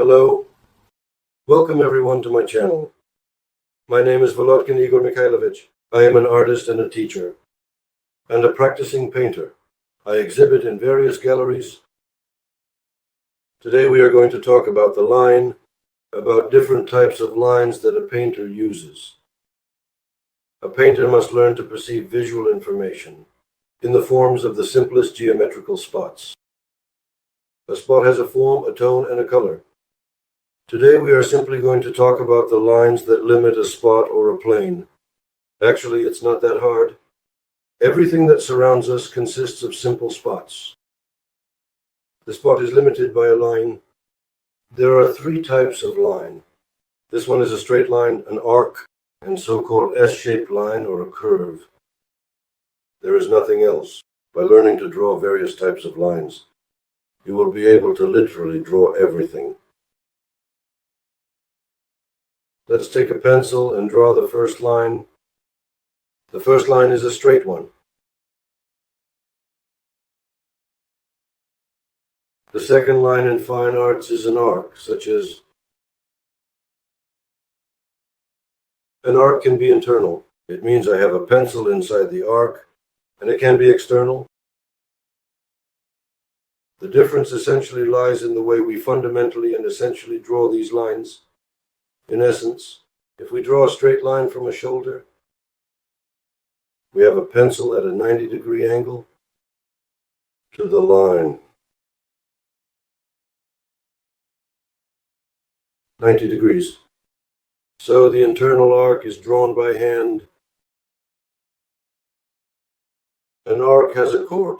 Hello, welcome everyone to my channel. My name is Volodkin Igor Mikhailovich. I am an artist and a teacher, and a practicing painter. I exhibit in various galleries. Today we are going to talk about the line, about different types of lines that a painter uses. A painter must learn to perceive visual information in the forms of the simplest geometrical spots. A spot has a form, a tone, and a color. Today we are simply going to talk about the lines that limit a spot or a plane. Actually, it's not that hard. Everything that surrounds us consists of simple spots. The spot is limited by a line. There are three types of line. This one is a straight line, an arc, and so-called S-shaped line or a curve. There is nothing else. By learning to draw various types of lines, you will be able to literally draw everything. Let's take a pencil and draw the first line. The first line is a straight one. The second line in fine arts is an arc, such as an arc can be internal. It means I have a pencil inside the arc, and it can be external. The difference essentially lies in the way we fundamentally and essentially draw these lines. In essence, if we draw a straight line from a shoulder, we have a pencil at a 90-degree angle to the line. 90 degrees. So the internal arc is drawn by hand. An arc has a chord.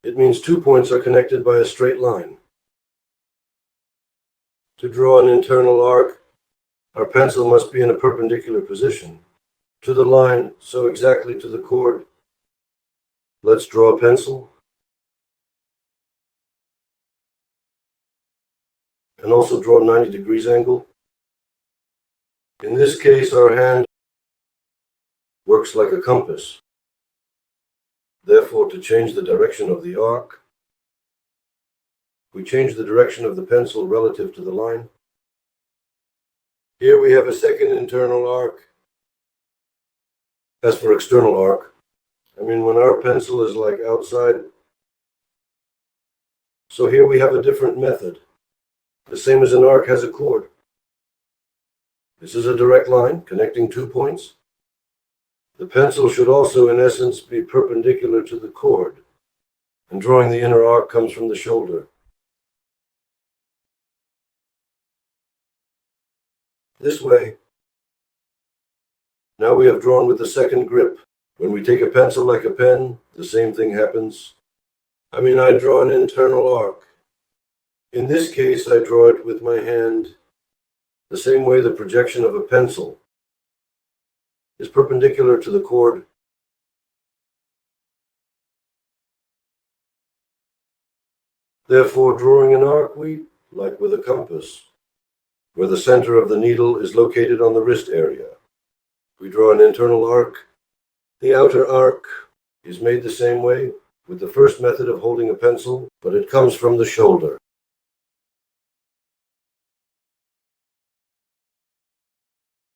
It means 2 points are connected by a straight line. To draw an internal arc, our pencil must be in a perpendicular position to the line, so exactly to the chord. Let's draw a pencil. And also draw a 90 degrees angle. In this case, our hand works like a compass. Therefore, to change the direction of the arc, we change the direction of the pencil relative to the line. Here we have a second internal arc. As for external arc, when our pencil is like outside. So here we have a different method. The same as an arc has a chord. This is a direct line connecting 2 points. The pencil should also, in essence, be perpendicular to the chord, and drawing the inner arc comes from the shoulder. This way. Now we have drawn with the second grip. When we take a pencil like a pen, the same thing happens. I draw an internal arc. In this case, I draw it with my hand, the same way the projection of a pencil is perpendicular to the chord. Therefore, drawing an arc, like with a compass, where the center of the needle is located on the wrist area. We draw an internal arc. The outer arc is made the same way with the first method of holding a pencil, but it comes from the shoulder.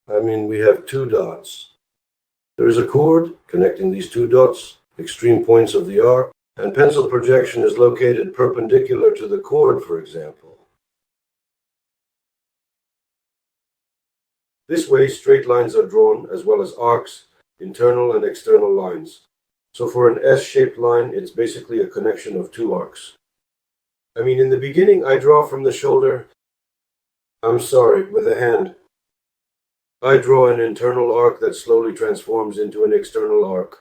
We have 2 dots. There is a chord connecting these 2 dots, extreme points of the arc, and pencil projection is located perpendicular to the chord, for example. This way, straight lines are drawn, as well as arcs, internal and external lines. So for an S-shaped line, it's basically a connection of 2 arcs. In the beginning, I draw from the shoulder. With the hand. I draw an internal arc that slowly transforms into an external arc.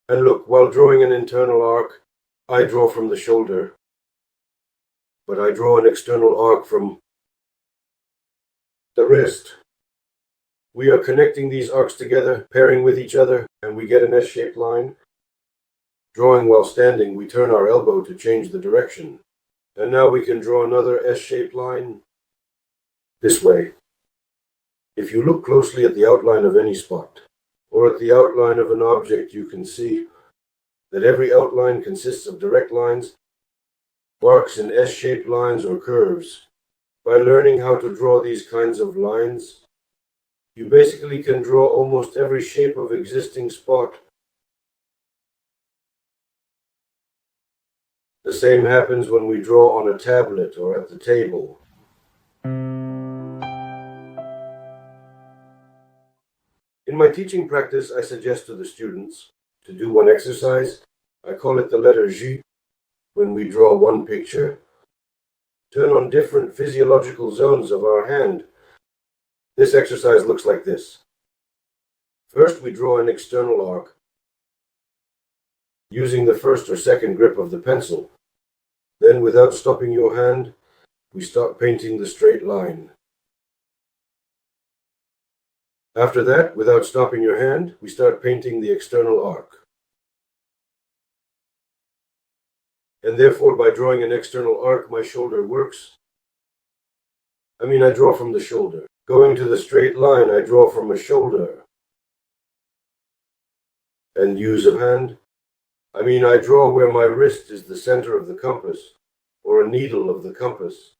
And look, while drawing an internal arc, I draw from the shoulder. But I draw an external arc from the wrist. We are connecting these arcs together, pairing with each other, and we get an S-shaped line. Drawing while standing, we turn our elbow to change the direction. And now we can draw another S-shaped line this way. If you look closely at the outline of any spot, or at the outline of an object, you can see that every outline consists of direct lines arcs in S-shaped lines or curves. By learning how to draw these kinds of lines, you basically can draw almost every shape of existing spot. The same happens when we draw on a tablet or at the table. In my teaching practice, I suggest to the students to do one exercise. I call it the letter J. When we draw one picture, turn on different physiological zones of our hand. This exercise looks like this. First, we draw an external arc, using the first or second grip of the pencil. Then, without stopping your hand, we start painting the straight line. After that, without stopping your hand, we start painting the external arc. And therefore, by drawing an external arc, my shoulder works. I draw from the shoulder. Going to the straight line, I draw from a shoulder. And use of hand. I draw where my wrist is the center of the compass, or a needle of the compass.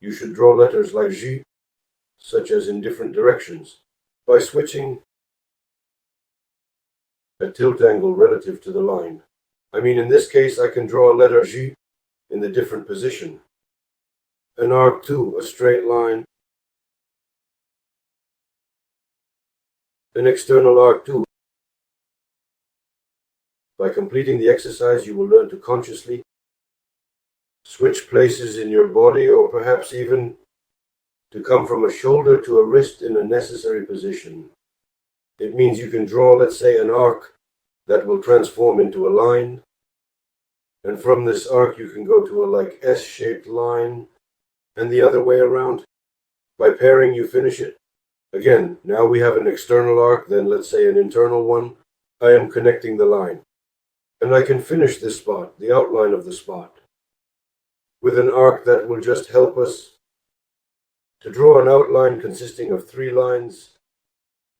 You should draw letters like J, such as in different directions, by switching a tilt angle relative to the line. In this case, I can draw a letter J in the different position. An arc too, a straight line. An external arc too. By completing the exercise, you will learn to consciously switch places in your body, or perhaps even to come from a shoulder to a wrist in a necessary position. It means you can draw, let's say, an arc that will transform into a line. And from this arc, you can go to a S-shaped line, and the other way around. By pairing, you finish it. Again, now we have an external arc, then let's say an internal one. I am connecting the line. And I can finish this spot, the outline of the spot, with an arc that will just help us to draw an outline consisting of 3 lines.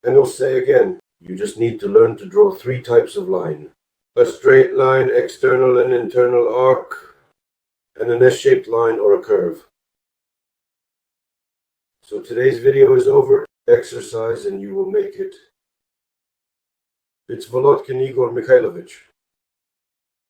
And we'll say again, you just need to learn to draw 3 types of line. A straight line, external and internal arc, and an S-shaped line or a curve. So today's video is over. Exercise and you will make it. It's Volodkin Igor Mikhailovich.